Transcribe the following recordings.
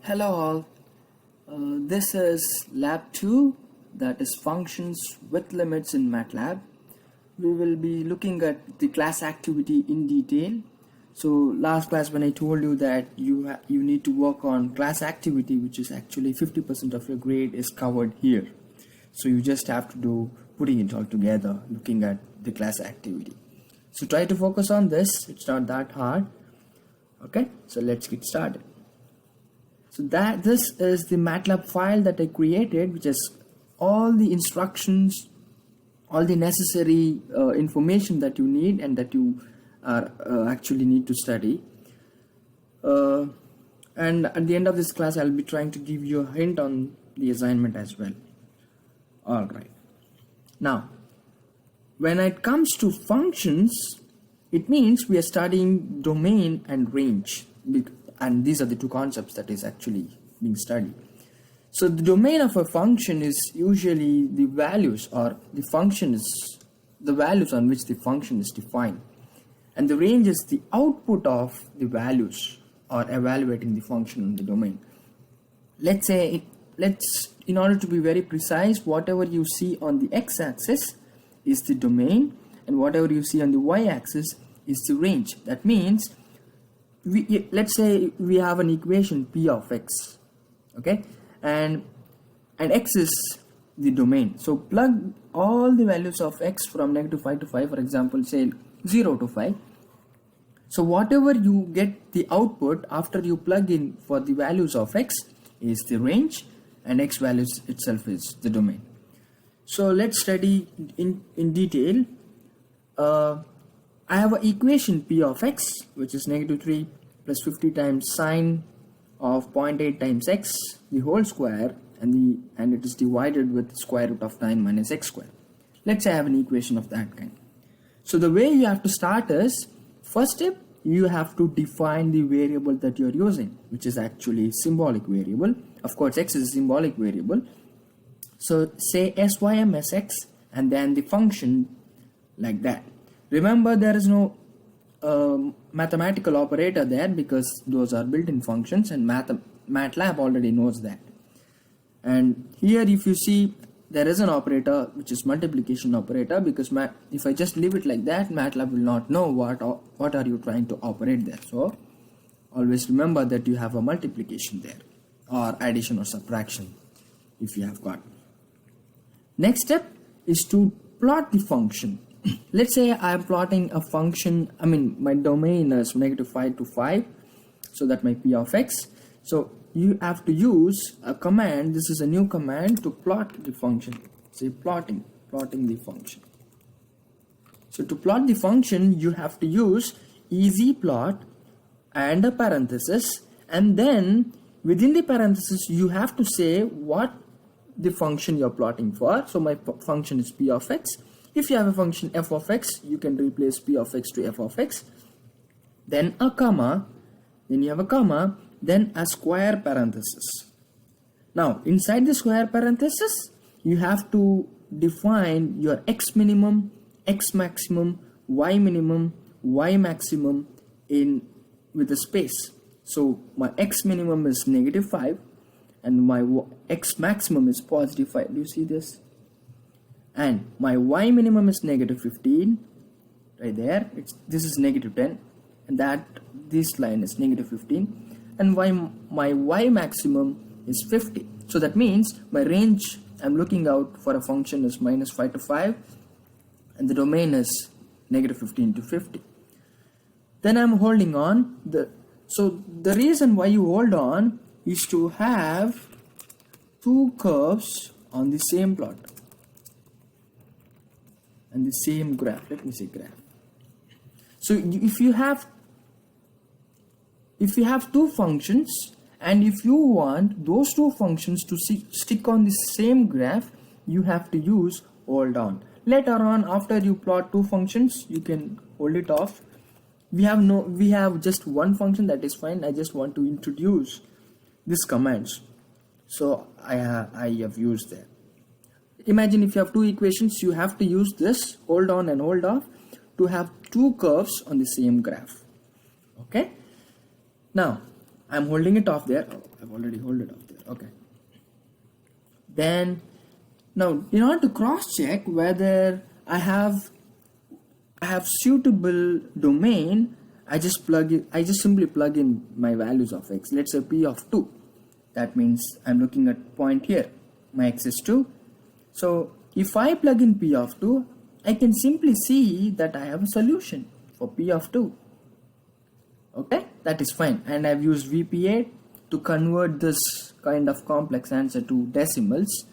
Hello all, this is lab 2, that is functions with limits in MATLAB. We will be looking at the class activity in detail. So last class when I told you that you need to work on class activity, which is actually 50% of your grade is covered here. So you just have to do putting it all together, looking at the class activity. So try to focus on this, it's not that hard. Okay, so let's get started. So this is the MATLAB file that I created, which has all the instructions, all the necessary information that you need and that you actually need to study. And at the end of this class, I'll be trying to give you a hint on the assignment as well. Alright. Now, when it comes to functions, it means we are studying domain and range. And these are the two concepts that is actually being studied. So the domain of a function is usually the values, or the function is the values on which the function is defined. And the range is the output of the values, or evaluating the function in the domain. Let's say, in order to be very precise, whatever you see on the x-axis is the domain, and whatever you see on the y-axis is the range. That means let's say we have an equation p of x, okay, and x is the domain. So plug all the values of x from -5 to 5, for example, say 0 to 5. So whatever you get the output after you plug in for the values of x is the range, and x values itself is the domain. So let's study in detail. I have an equation p of x, which is -3 plus 50 times sine of 0.8 times x the whole square, and it is divided with square root of 9 minus x square. Let's say I have an equation of that kind. So the way you have to start is, first step, you have to define the variable that you're using, which is actually symbolic variable. Of course, x is a symbolic variable. So say sym as x, and then the function like that. Remember, there is no mathematical operator there because those are built-in functions, and MATLAB already knows that. And here if you see, there is an operator which is multiplication operator, because if I just leave it like that, MATLAB will not know what are you trying to operate there. So always remember that you have a multiplication there, or addition or subtraction if you have got. Next step is to plot the function. Let's say I am plotting a function, my domain is -5 to 5, so that my p of x. So you have to use a command. This is a new command to plot the function. Say plotting the function. So to plot the function, you have to use easy plot and a parenthesis, and then within the parenthesis you have to say what the function you're plotting for. So my function is p of x. If you have a function f of x, you can replace p of x to f of x, then a comma, then you have a comma, then a square parenthesis. Now inside the square parenthesis, you have to define your x minimum, x maximum, y minimum, y maximum with a space. So my x minimum is -5 and my x maximum is +5. Do you see this? And my y minimum is -15, right there. This is -10, and this line is -15, and my y maximum is 50. So that means my range I'm looking out for a function is -5 to 5, and the domain is -15 to 50. Then I'm holding on. So the reason why you hold on is to have two curves on the same plot and the same graph. Let me say graph. So if you have two functions, and if you want those two functions to stick on the same graph, you have to use hold on. Later on, after you plot two functions, you can hold it off. We have just one function, that is fine. I just want to introduce this commands, so I have used that. Imagine if you have two equations, you have to use this hold on and hold off to have two curves on the same graph. Okay, now I'm holding it off there. Oh, I've already held it off there. Okay. Then now in order to cross check whether I have suitable domain, I just simply plug in my values of x. Let's say p of 2. That means I'm looking at point here. My x is 2. So if I plug in p of 2, I can simply see that I have a solution for p of 2. Okay, that is fine. And I've used VPA to convert this kind of complex answer to decimals.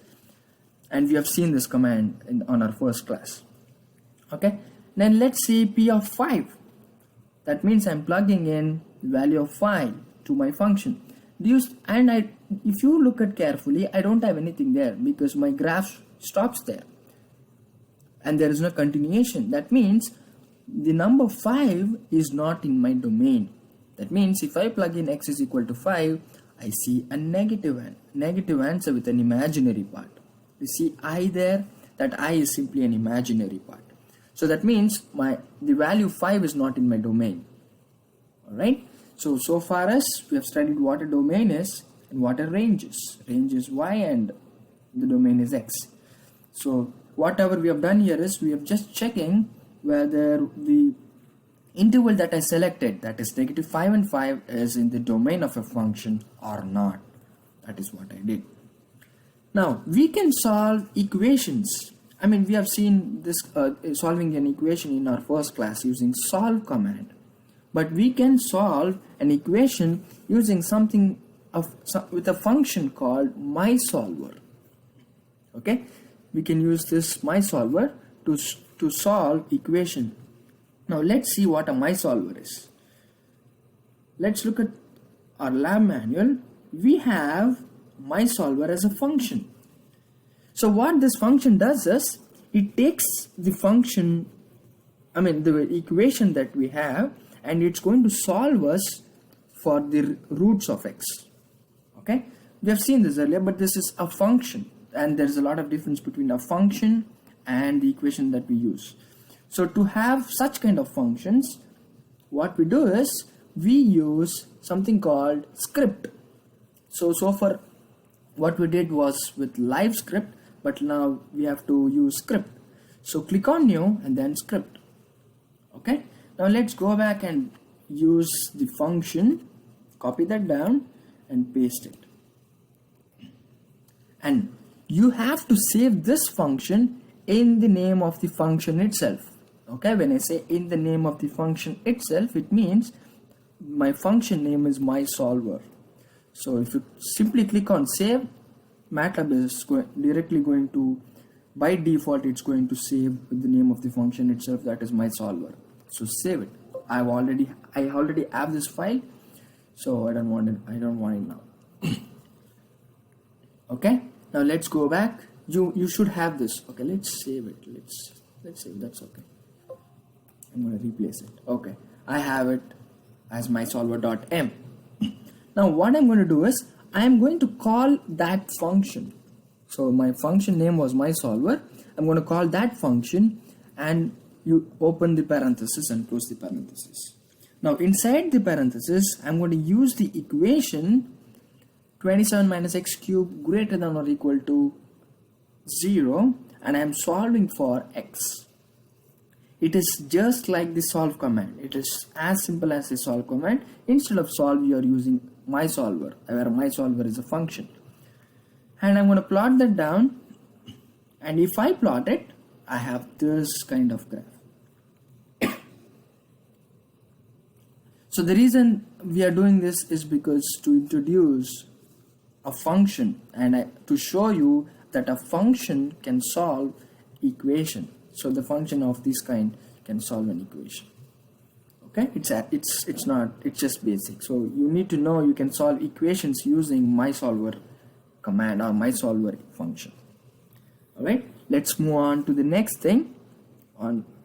And we have seen this command on our first class. Okay, then let's see p of 5. That means I'm plugging in the value of 5 to my function. If you look at carefully, I don't have anything there because my graph stops there. And there is no continuation. That means the number 5 is not in my domain. That means if I plug in x is equal to 5, I see a negative answer with an imaginary part. You see I there, that I is simply an imaginary part. So that means the value 5 is not in my domain. Alright, so far as we have studied what a domain is and what a range is. Range is y and the domain is x. So whatever we have done here is we have just checking whether the interval that I selected, that is -5 and 5, is in the domain of a function or not. That is what I did. Now we can solve equations. I mean, we have seen this solving an equation in our first class using solve command. But we can solve an equation using with a function called mySolver. Okay, we can use this mySolver to solve equation. Now let's see what a mySolver is. Let's look at our lab manual. We have mySolver as a function. So what this function does is it takes the the equation that we have, and it's going to solve us for the roots of x. Okay, we have seen this earlier, but this is a function, and there's a lot of difference between a function and the equation that we use. So to have such kind of functions, what we do is we use something called script. So far what we did was with live script, but now we have to use script. So click on new and then script. Okay, now let's go back and use the function, copy that down and paste it. And you have to save this function in the name of the function itself. Okay, when I say in the name of the function itself, it means my function name is mySolver. So if you simply click on save, MATLAB is directly going to, by default, it's going to save with the name of the function itself, that is mySolver. So save it. I already have this file, so I don't want it now. Okay, now let's go back. You should have this. Okay, let's save it. Let's save. That's okay. I'm going to replace it. Okay, I have it as mySolver.m. Now what I'm going to do is I am going to call that function. So my function name was mySolver. I'm going to call that function, and you open the parenthesis and close the parenthesis. Now inside the parenthesis, I'm going to use the equation 27 minus x cubed greater than or equal to 0, and I'm solving for x. It is just like the solve command. It is as simple as the solve command. Instead of solve, you are using mySolver, where mySolver is a function. And I'm going to plot that down, and if I plot it, I have this kind of graph. So the reason we are doing this is because to introduce a function and to show you that a function can solve equation. So the function of this kind can solve an equation. Okay, it's just basic. So you need to know you can solve equations using mySolver command or mySolver function. All right, let's move on to the next thing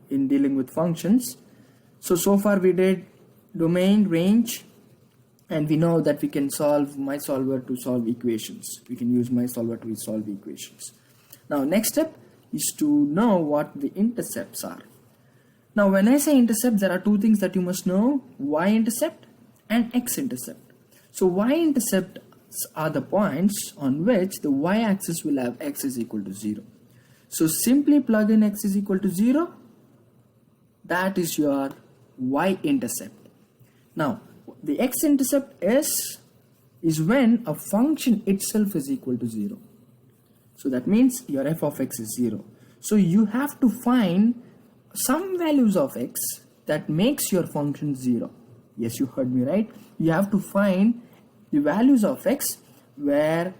in dealing with functions. So far we did domain, range, and we know that we can solve mySolver to solve equations. We can use mySolver to solve equations. Now next step is to know what the intercepts are. Now when I say intercept, there are two things that you must know: y-intercept and x-intercept. So y-intercepts are the points on which the y-axis will have x is equal to 0. So simply plug in x is equal to 0. That is your y-intercept. Now, the x-intercept is when a function itself is equal to 0. So that means your f of x is 0. So you have to find some values of x that makes your function 0. Yes, you heard me right. You have to find the values of x where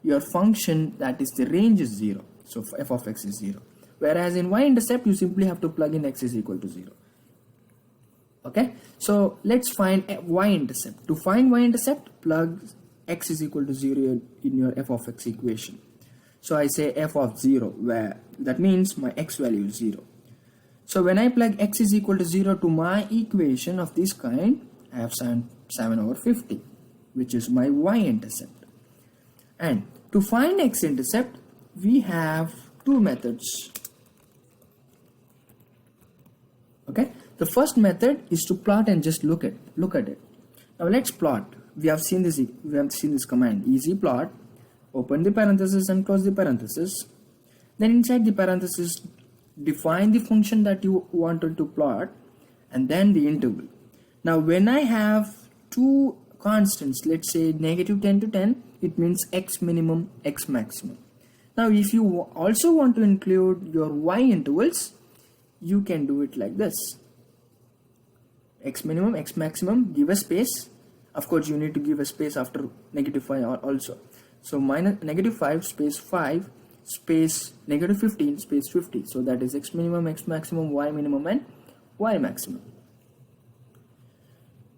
your function, that is the range, is 0. So f of x is 0. Whereas in y-intercept, you simply have to plug in x is equal to 0. Okay, so let's find y-intercept. To find y-intercept, plug x is equal to 0 in your f of x equation. So I say f of 0, where that means my x value is 0. So when I plug x is equal to 0 to my equation of this kind, I have 7 over 50, which is my y-intercept. And to find x-intercept, we have two methods. Okay, the first method is to plot and just look at it. Now let's plot. We have seen this command, easy plot. Open the parenthesis and close the parenthesis. Then inside the parenthesis, define the function that you wanted to plot, and then the interval. Now when I have two constants, let's say negative 10 to 10, it means x minimum, x maximum. Now if you also want to include your y intervals, you can do it like this. X minimum, x maximum, give a space. Of course you need to give a space after negative 5 also. So minus negative 5 space 5 space negative 15 space 50. So that is x minimum, x maximum, y minimum and y maximum.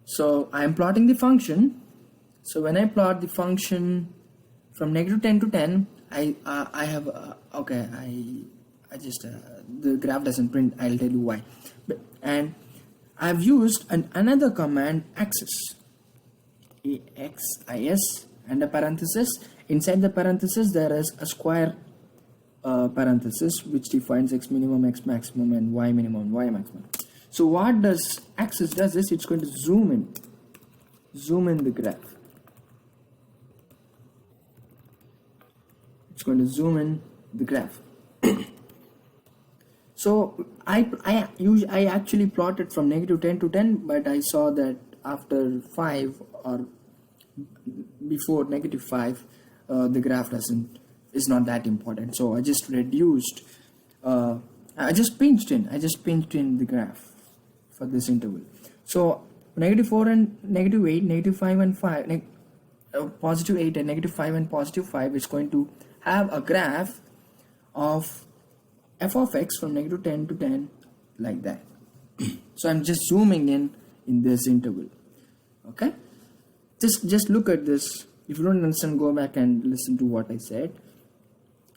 So I am plotting the function. So when I plot the function from negative 10 to 10, I have the graph doesn't print. I'll tell you why. And I've used another command, axis, axis, and a parenthesis. Inside the parenthesis there is a square parenthesis which defines x minimum, x maximum and y minimum and y maximum. So what does axis does is it's going to zoom in the graph. It's going to zoom in the graph. So I actually plotted from negative 10 to 10, but I saw that after 5 or before negative 5, the graph is not that important. So I just reduced. I just pinched in the graph for this interval. So negative 4 and negative 8, negative 5 and 5, positive 8 and negative 5 and positive 5 is going to have a graph of f of x from negative 10 to 10 like that. So I'm just zooming in this interval. Okay, just look at this. If you don't understand, go back and listen to what I said.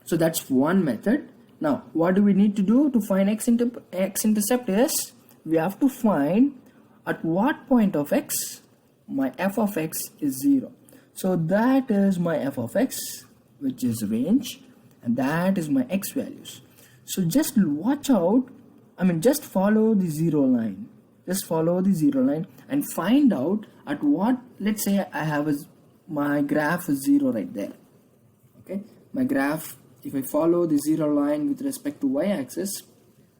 So that's one method. Now what do we need to do to find x-intercept is we have to find at what point of x my f of x is 0. So that is my f of x, which is range, and that is my x values. So just watch out, just follow the 0 line. Just follow the 0 line and find out at what, let's say I have my graph is 0 right there. Okay, my graph, if I follow the 0 line with respect to y-axis,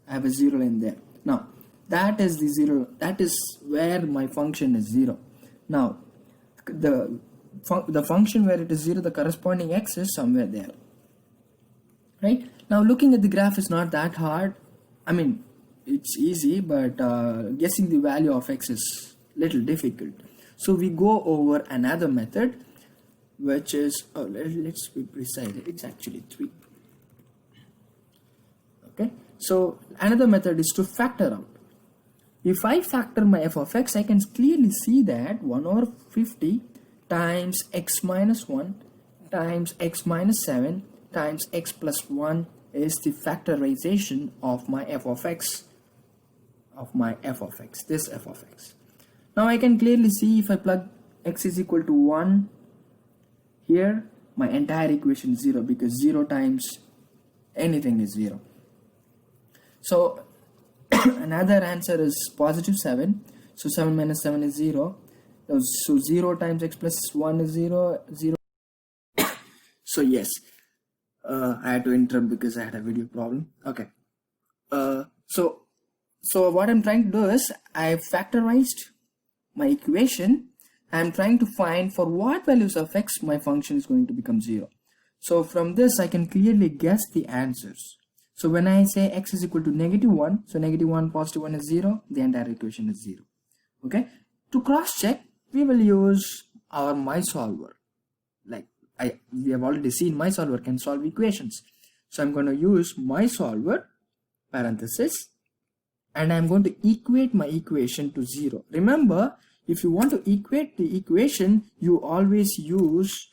I have a 0 line there. Now that is the 0, that is where my function is 0. Now the function where it is 0, the corresponding x is somewhere there. Right? Now looking at the graph is not that hard. It's easy, but guessing the value of x is little difficult. So we go over another method, which is, let's be precise, it's actually 3. Okay, so another method is to factor out. If I factor my f of x, I can clearly see that 1 over 50 times x minus 1 times x minus 7 times x plus 1 is the factorization of my f of x, this f of x. Now I can clearly see if I plug x is equal to 1 here, my entire equation is 0, because 0 times anything is 0. So another answer is positive 7. So 7 minus 7 is 0. So 0 times x plus 1 is 0, 0. So yes, I had to interrupt because I had a video problem. Okay. So what I'm trying to do is I've factorized my equation. I'm trying to find for what values of x my function is going to become 0. So from this I can clearly guess the answers. So when I say x is equal to -1, so -1 positive 1 is 0, the entire equation is 0. Okay. To cross check, we will use our MySolver. Like we have already seen MySolver can solve equations. So I'm going to use MySolver parenthesis, and I'm going to equate my equation to 0. Remember, if you want to equate the equation, you always use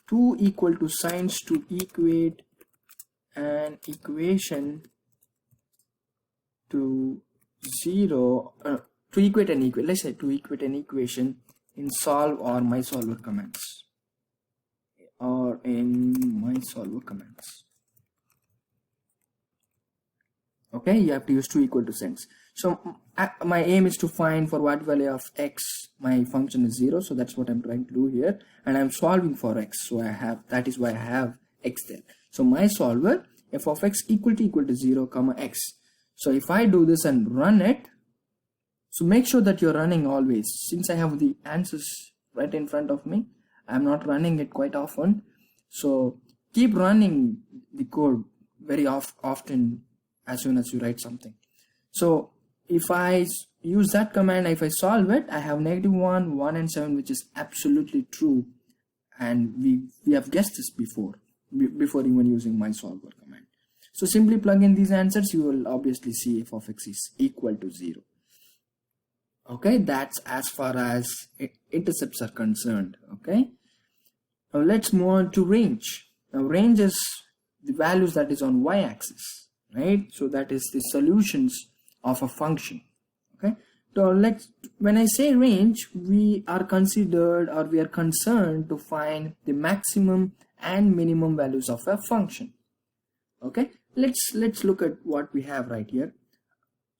two equal to signs to equate an equation to 0. To equate an equation, let's say to equate an equation in solve or MySolver commands. Okay, you have to use two equal to signs. So my aim is to find for what value of x my function is 0. So that's what I'm trying to do here, and I'm solving for x. So that is why I have x there. So MySolver f of x equal to 0 comma x. So if I do this and run it, so make sure that you're running always. Since I have the answers right in front of me, I'm not running it quite often. So keep running the code very often as soon as you write something. So if I use that command, if I solve it, I have -1, 1 and 7, which is absolutely true. And we have guessed this before even using MySolver command. So simply plug in these answers, you will obviously see f of x is equal to 0. Okay, that's as far as intercepts are concerned. Okay, now let's move on to range. Now range is the values that is on y-axis, right? So that is the solutions of a function. Okay, so when I say range, we are concerned to find the maximum and minimum values of a function. Okay, let's look at what we have right here.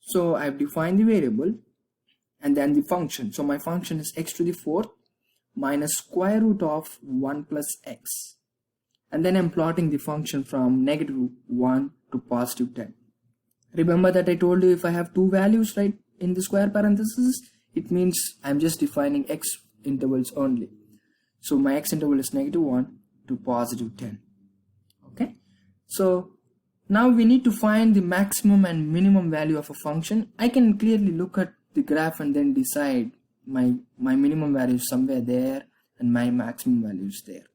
So I've defined the variable and then the function. So my function is x to the 4th minus square root of 1 plus x, and then I'm plotting the function from -1 to +10. Remember that I told you if I have two values right in the square parenthesis, it means I'm just defining x intervals only. So my x interval is -1 to +10. Okay, so now we need to find the maximum and minimum value of a function. I can clearly look at the graph and then decide my minimum value is somewhere there and my maximum value is there.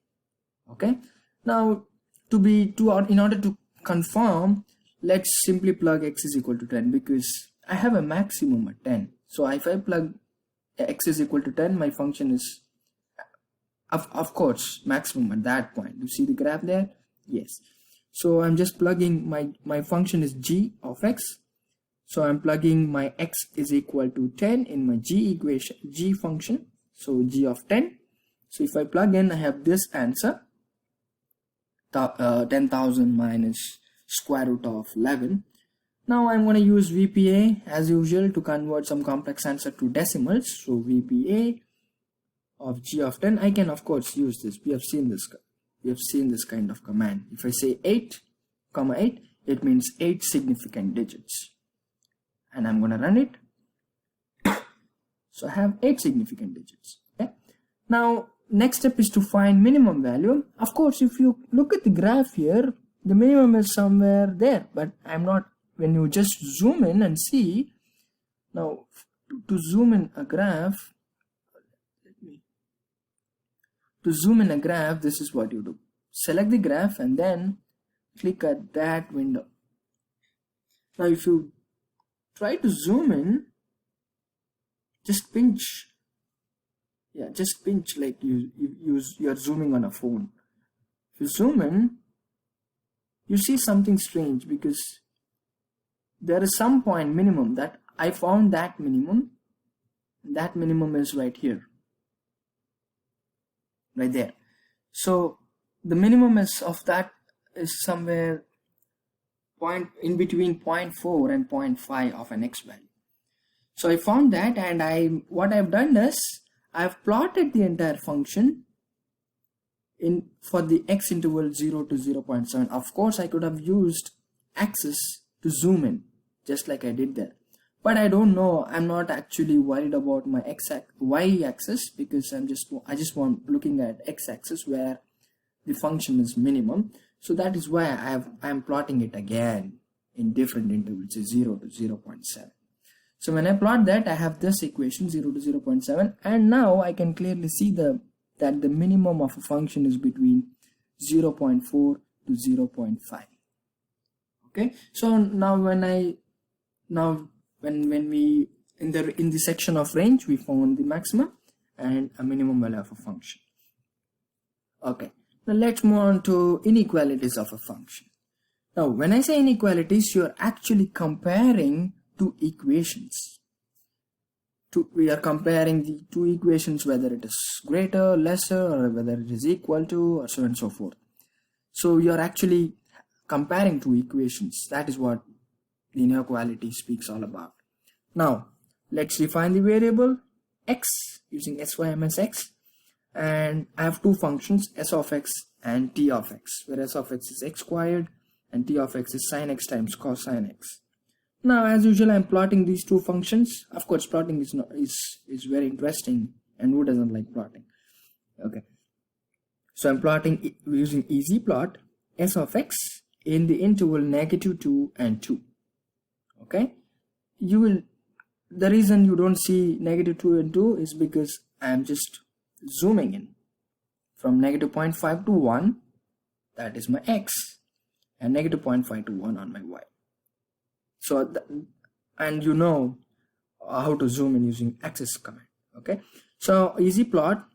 Okay, now in order to confirm, let's simply plug x is equal to 10, because I have a maximum at 10. So if I plug x is equal to 10, my function is of course maximum at that point. You see the graph there? Yes. So I'm just plugging my function is g of x. So I'm plugging my x is equal to 10 in my g function. So g of 10. So if I plug in, I have this answer, 10,000 minus square root of 11. Now I'm going to use VPA as usual to convert some complex answer to decimals. So VPA of g of 10. I can of course use this. We have seen this kind of command. If I say 8, it means 8 significant digits. And I'm going to run it. So I have 8 significant digits. Okay. Now next step is to find minimum value. Of course, if you look at the graph here, the minimum is somewhere there, but I'm not. When you just zoom in and see, now to zoom in a graph, this is what you do. Select the graph and then click at that window. Now if you try to zoom in, just pinch. Yeah, just pinch like you're zooming on a phone. If you zoom in, you see something strange, because there is some point minimum that I found that minimum. That minimum is right here, right there. So the minimum is somewhere in between 0.4 and 0.5 of an x value. So I found that, and what I've done is I've plotted the entire function in for the x interval 0 to 0.7. Of course, I could have used axis to zoom in, just like I did there. But I don't know. I'm not actually worried about my y axis, because I just want looking at x axis where the function is minimum. So that is why I'm plotting it again in different intervals, 0 to 0.7. So when I plot that, I have this equation 0 to 0.7, and now I can clearly see that the minimum of a function is between 0.4 to 0.5. Okay, so now when we in the section of range, we found the maximum and a minimum value of a function. Okay, now let's move on to inequalities of a function. Now when I say inequalities, you're actually comparing two equations. We are comparing the two equations, whether it is greater, lesser, or whether it is equal to, or so on and so forth. So you're actually comparing two equations. That is what the inequality speaks all about. Now let's define the variable x using SYMSX, and I have two functions, s of x and t of x, where s of x is x squared and t of x is sin x times cos sin x. Now, as usual, I'm plotting these two functions. Of course, plotting is very interesting, and who doesn't like plotting? Okay, so I'm plotting using easy plot s of x in the interval -2 and 2. Okay, the reason you don't see -2 and 2 is because I'm just zooming in from -0.5 to 1. That is my x, and -0.5 to 1 on my y. So, and you know how to zoom in using axis command. Okay, so easy plot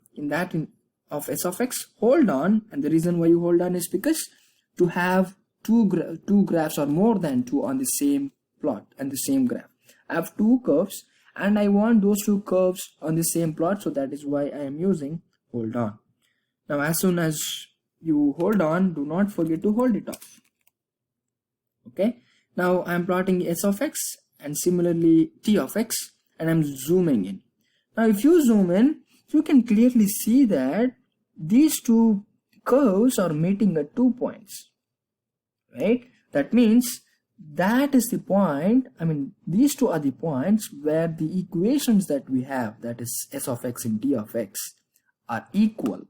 of s of x, hold on, and the reason why you hold on is because to have two graphs or more than two on the same plot and the same graph. I have two curves, and I want those two curves on the same plot, so that is why I am using hold on. Now, as soon as you hold on, do not forget to hold it off. Okay. Now I'm plotting s of x and similarly t of x, and I'm zooming in. Now if you zoom in, you can clearly see that these two curves are meeting at 2 points, right? That means that is the point, these two are the points where the equations that we have, that is s of x and t of x, are equal.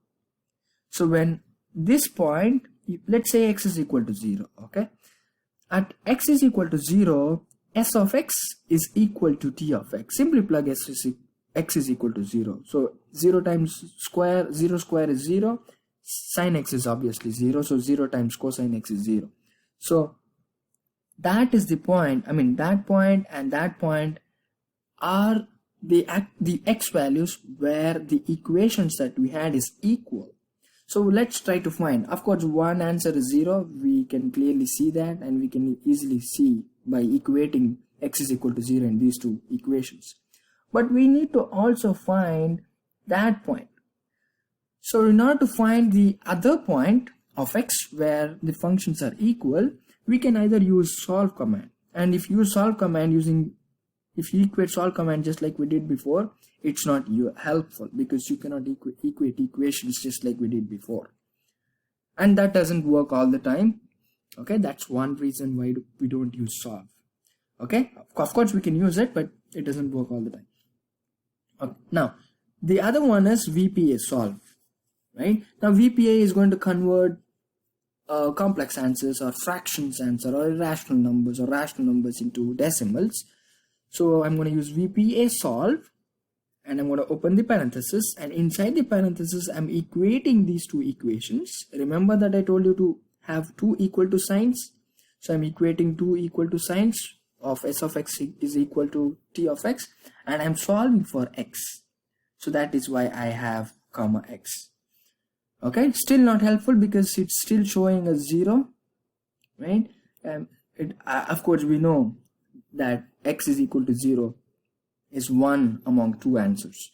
So when this point, let's say x is equal to 0, okay? At x is equal to 0, s of x is equal to t of x. Simply plug x is equal to 0. So 0 times square, 0 square is 0. Sin x is obviously 0. So 0 times cosine x is 0. So that is the point. That point and that point are the x values where the equations that we had is equal. So let's try to find. Of course, one answer is 0. We can clearly see that, and we can easily see by equating x is equal to 0 in these two equations. But we need to also find that point. So in order to find the other point of x where the functions are equal, we can either use solve command. And if you use solve command if you equate solve command just like we did before, it's not helpful, because you cannot equate equations just like we did before, and that doesn't work all the time. Okay, that's one reason why we don't use solve. Okay, of course we can use it, but it doesn't work all the time. Okay. Now the other one is VPA solve. Right, now VPA is going to convert complex answers or fractions answer or irrational numbers or rational numbers into decimals. So I'm going to use VPA solve, and I'm going to open the parenthesis, and inside the parenthesis I'm equating these two equations. Remember that I told you to have two equal to signs. So I'm equating two equal to signs of s of x is equal to t of x, and I'm solving for x. So that is why I have comma x. Okay, still not helpful because it's still showing a 0, right? Of course we know that x is equal to 0 is one among two answers.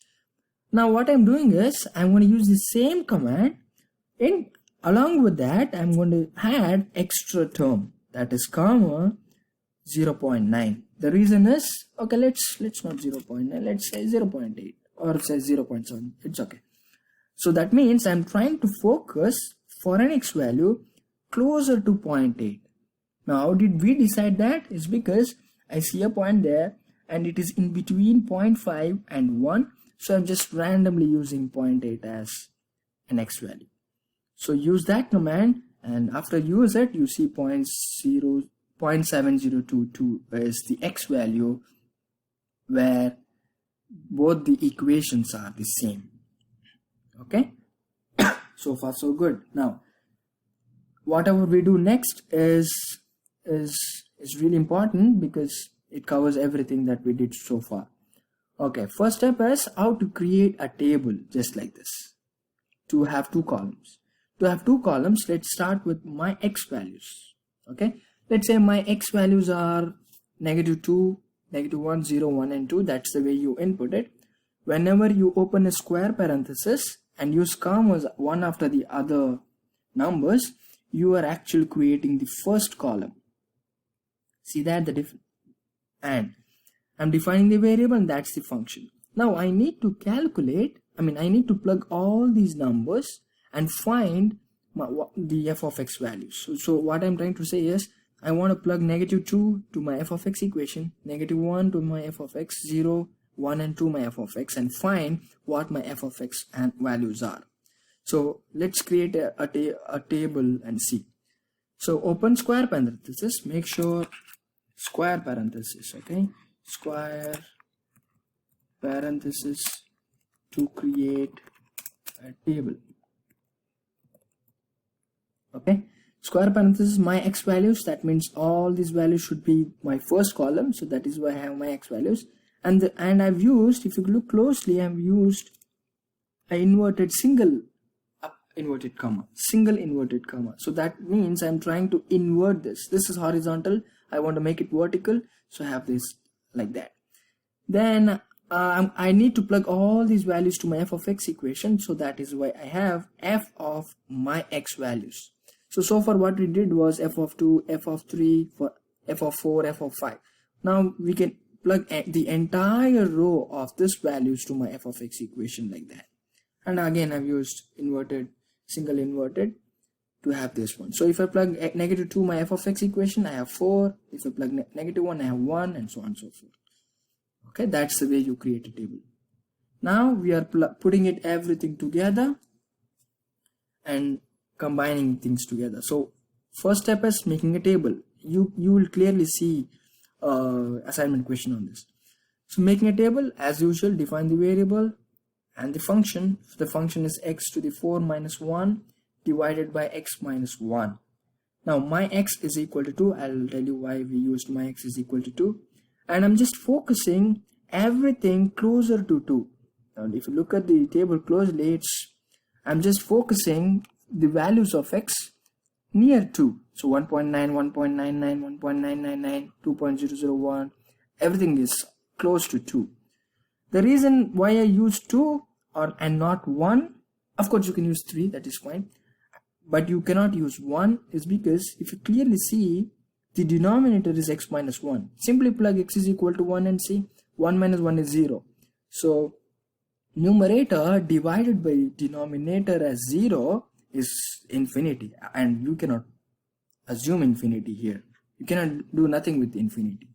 Now what I'm doing is I'm going to use the same command, and along with that I'm going to add extra term, that is comma 0.9. The reason is, okay, let's not 0.9, let's say 0.8 or say 0.7. It's okay. So that means I'm trying to focus for an x value closer to 0.8. Now how did we decide that? Is because I see a point there and it is in between 0.5 and 1, so I'm just randomly using 0.8 as an x value. So use that command, and after use it, you see 0.7022 is the x value where both the equations are the same. Okay, so far so good. Now whatever we do next is really important because it covers everything that we did so far. Okay, first step is how to create a table just like this to have two columns. To have two columns, let's start with my x values. Okay, let's say my x values are -2, -1, 0, 1 and 2. That's the way you input it. Whenever you open a square parenthesis and use commas one after the other numbers, you are actually creating the first column. See that the difference? And I'm defining the variable, and that's the function. Now I need to calculate, I need to plug all these numbers and find the f of x values. So what I'm trying to say is, I want to plug -2 to my f of x equation, -1 to my f of x, 0, 1 and 2 my f of x, and find what my f of x and values are. So let's create a table and see. So open square parenthesis, make sure square parenthesis, okay, square parenthesis to create a table. Okay, square parenthesis my x values, that means all these values should be my first column, so that is why I have my x values. And I've used, if you look closely, I've used an inverted single inverted comma. So that means I'm trying to invert this. This is horizontal, I want to make it vertical, so I have this like that. Then I need to plug all these values to my f of x equation, so that is why I have f of my x values. So far what we did was f of 2, f of 3, for f of 4, f of 5. Now we can plug the entire row of these values to my f of x equation like that. And again I've used single inverted to have this one. So if I plug -2 my f of x equation, I have 4. If I plug -1, I have 1, and so on and so forth. Okay, that's the way you create a table. Now we are putting everything together and combining things together. So first step is making a table. You will clearly see assignment question on this. So making a table, as usual, define the variable and the function. The function is x to the 4 minus 1 divided by x minus 1. Now my x is equal to 2. I'll tell you why we used my x is equal to 2. And I'm just focusing everything closer to 2. Now if you look at the table closely, I'm just focusing the values of x near 2. So 1.9, 1.99, 1.999, 2.001, everything is close to 2. The reason why I use 2 and not 1, of course you can use 3, that is fine, but you cannot use 1 is because if you clearly see, the denominator is x minus 1. Simply plug x is equal to 1 and see 1 minus 1 is 0. So numerator divided by denominator as 0 is infinity, and you cannot assume infinity here. You cannot do nothing with infinity.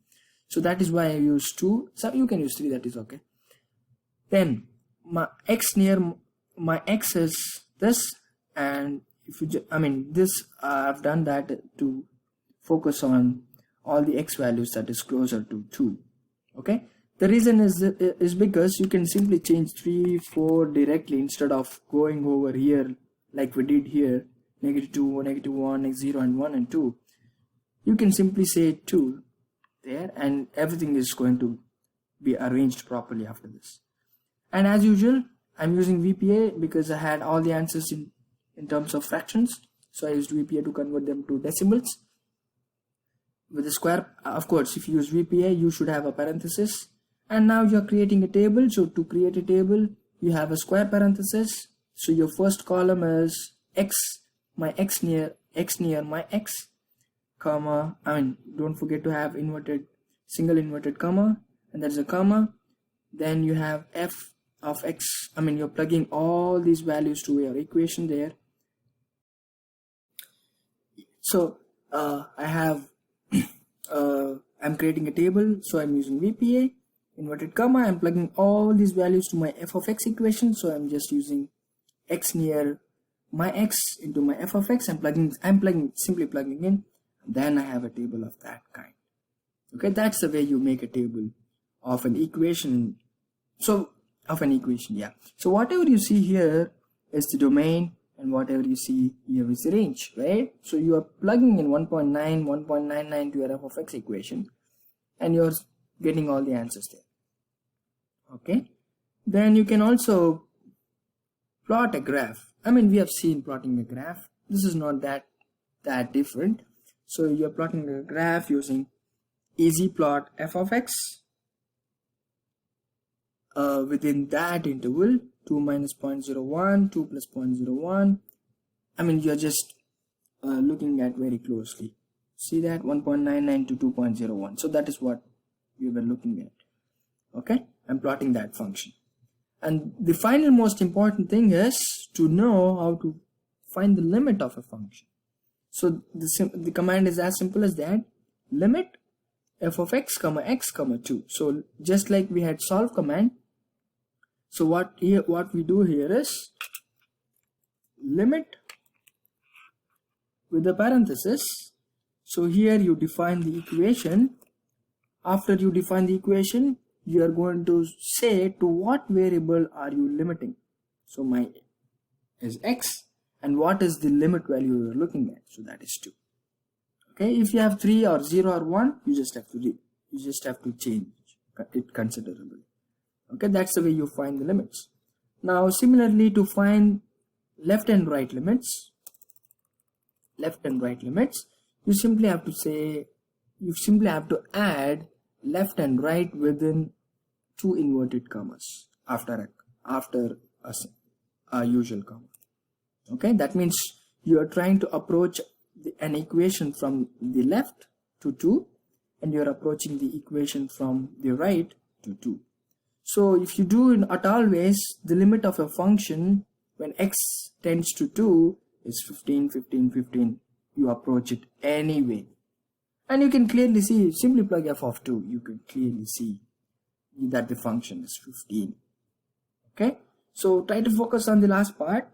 So that is why I use 2. So you can use 3, that is okay. Then my x is this, and if you I've done that to focus on all the x values that is closer to 2. Okay, the reason is because you can simply change 3, 4 directly instead of going over here like we did here, -2, -1, 0 and 1 and 2. You can simply say 2 there, and everything is going to be arranged properly after this. And as usual, I'm using VPA because I had all the answers in terms of fractions, so I used VPA to convert them to decimals. With the square, of course, if you use VPA, you should have a parenthesis. And now you're creating a table. So to create a table, you have a square parenthesis. So your first column is x, my x near my x, comma, don't forget to have single inverted comma, and there's a comma. Then you have f of x, you're plugging all these values to your equation there. So I have I'm creating a table, so I'm using VPA, inverted comma, I'm plugging all these values to my f of x equation, so I'm just using x near my x into my f of x. Simply plugging in, then I have a table of that kind. Okay, that's the way you make a table of an equation. So whatever you see here is the domain, and whatever you see here is the range, right? So you are plugging in 1.99 to your f of x equation, and you're getting all the answers there. Okay, then you can also plot a graph. We have seen plotting a graph. This is not that different. So you're plotting a graph using easy plot f of x within that interval, 2 minus 0.01, 2 plus 0.01. You're just looking at very closely. See that 1.99 to 2.01. So that is what we were looking at. Okay, I'm plotting that function. And the final most important thing is to know how to find the limit of a function. So the command is as simple as that: limit f of x, 2. So just like we had solve command, so what we do here is limit with the parenthesis. So here you define the equation. After you define the equation, you are going to say to what variable are you limiting. So my is x, and what is the limit value you are looking at? So that is 2. Okay, if you have 3 or 0 or 1, you just have to change it considerably. Okay, that's the way you find the limits. Now similarly, to find left and right limits, you simply have to add left and right within 2 inverted commas after a usual comma. Okay, that means you are trying to approach an equation from the left to 2, and you are approaching the equation from the right to 2. So if you do at always, the limit of a function when x tends to 2 is 15, 15, 15. You approach it anyway. And you can clearly see, simply plug f of 2, you can clearly see that the function is 15. Okay, so try to focus on the last part,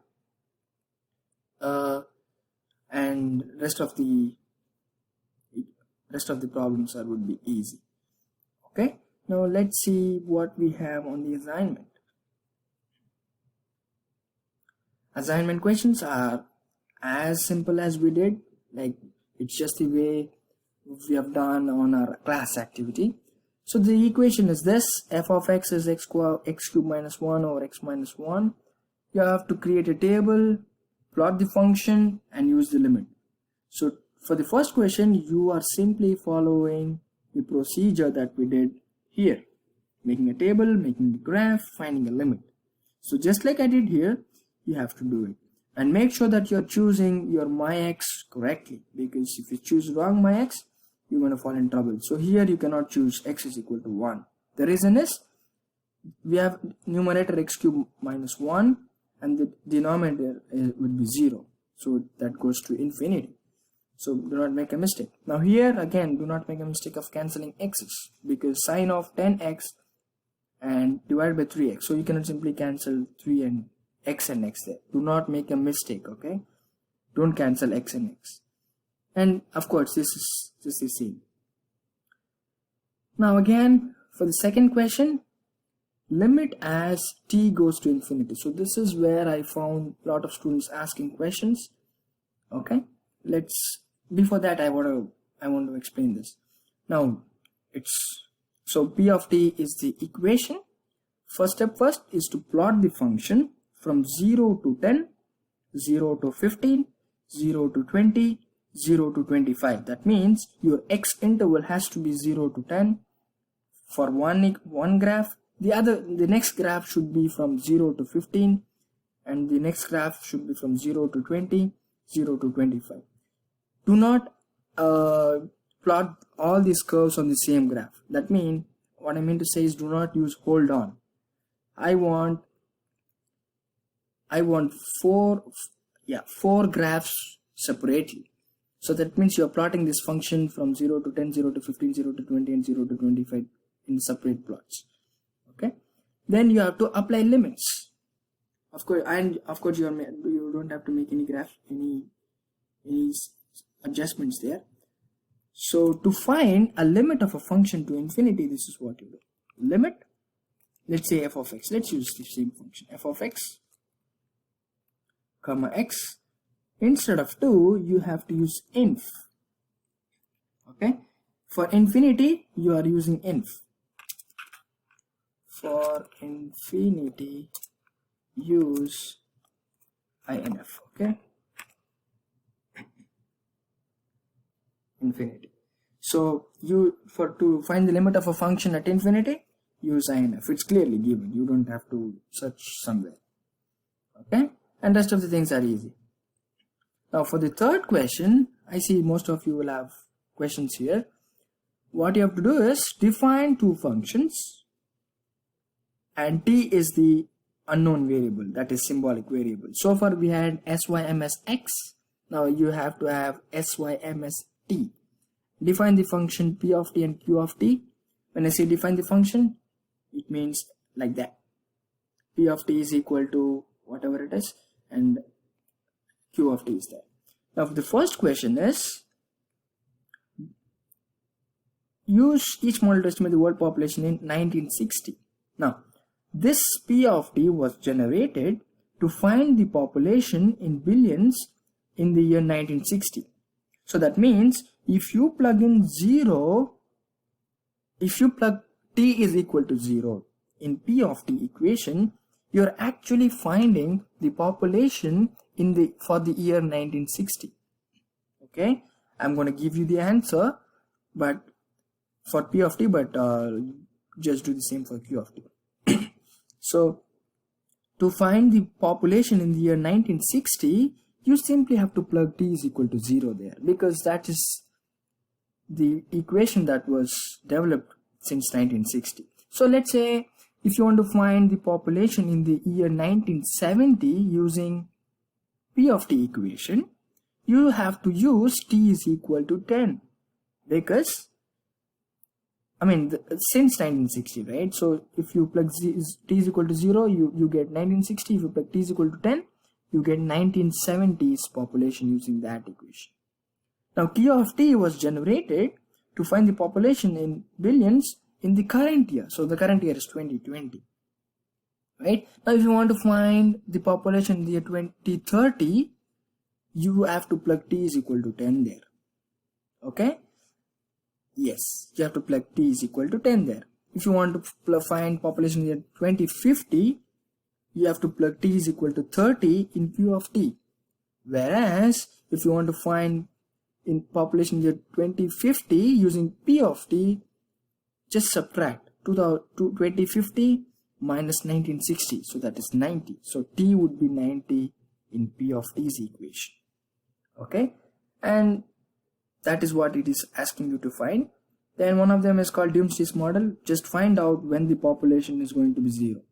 and rest of the problems would be easy. Okay, now let's see what we have on the assignment. Assignment questions are as simple as we did, like it's just the way we have done on our class activity. So the equation is this: f of x is x cubed minus 1 over x minus 1. You have to create a table, plot the function, and use the limit. So for the first question, you are simply following the procedure that we did here, making a table, making the graph, finding a limit. So just like I did here, you have to do it, and make sure that you're choosing your myx correctly, because if you choose wrong myx, you're going to fall in trouble. So here you cannot choose x is equal to 1. The reason is we have numerator x cubed minus 1, and the denominator would be 0. So that goes to infinity. So do not make a mistake. Now here again, do not make a mistake of cancelling x's, because sine of 10x and divided by 3x. So you cannot simply cancel 3 and x and x there. Do not make a mistake, okay? Don't cancel x and x. And of course, this is the same. Now again, for the second question, limit as t goes to infinity. So this is where I found a lot of students asking questions. Okay, before that I want to explain this. Now so p of t is the equation. First step is to plot the function from 0 to 10, 0 to 15, 0 to 20, 0 to 25. That means your x interval has to be 0 to 10 for one graph. The next graph should be from 0 to 15, and the next graph should be from 0 to 20, 0 to 25. Do not plot all these curves on the same graph. That means what I mean to say is do not use hold on. I want four graphs separately. So that means you're plotting this function from 0 to 10, 0 to 15, 0 to 20, and 0 to 25 in separate plots. Okay. Then you have to apply limits. Of course, you don't have to make any graph, any adjustments there. So to find a limit of a function to infinity, this is what you do. Limit, let's say f of x. Let's use the same function, f of x, comma x. Instead of 2, you have to use inf. Okay. For infinity, you are using inf. For infinity, use inf. Okay. Infinity. So to find the limit of a function at infinity, use inf. It's clearly given. You don't have to search somewhere. Okay. And rest of the things are easy. Now for the third question, I see most of you will have questions here. What you have to do is define two functions, and t is the unknown variable, that is symbolic variable. So far we had sym as x. Now you have to have sym as t. Define the function p of t and q of t. When I say define the function, it means like that. P of t is equal to whatever it is, and q of t is there. Now the first question is, use each model to estimate the world population in 1960. Now this p of t was generated to find the population in billions in the year 1960. So that means if you plug in 0, if you plug t is equal to 0 in p of t equation, you're actually finding the population for the year 1960. Okay, I'm going to give you the answer, but for p of t, but just do the same for q of t. So to find the population in the year 1960, you simply have to plug t is equal to 0 there, because that is the equation that was developed since 1960. So let's say if you want to find the population in the year 1970 using p of t equation, you have to use t is equal to 10, because since 1960, right? So if you plug t is equal to 0, you get 1960. If you plug t is equal to 10, you get 1970's population using that equation. Now q of t was generated to find the population in billions in the current year. So the current year is 2020. Right? Now if you want to find the population in the year 2030, you have to plug t is equal to 10 there. Okay? Yes, you have to plug t is equal to 10 there. If you want to find population in the year 2050, you have to plug t is equal to 30 in q of t. Whereas if you want to find in population in the year 2050 using p of t, just subtract 2050 minus 1960, so that is 90. So t would be 90 in p of t's equation. Okay, and that is what it is asking you to find. Then one of them is called Doomsday's model. Just find out when the population is going to be 0.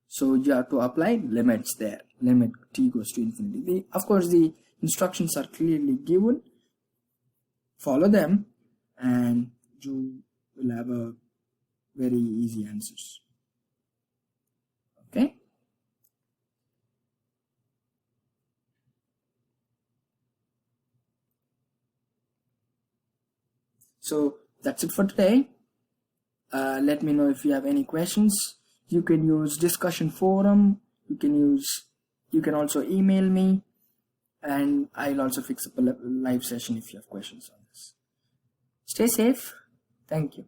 So you have to apply limits there. Limit t goes to infinity. Of course, the instructions are clearly given. Follow them and you will have a very easy answers. Okay. So that's it for today. Let me know if you have any questions. You can use discussion forum. You can also email me, and I'll also fix up a live session if you have questions on this. Stay safe. Thank you.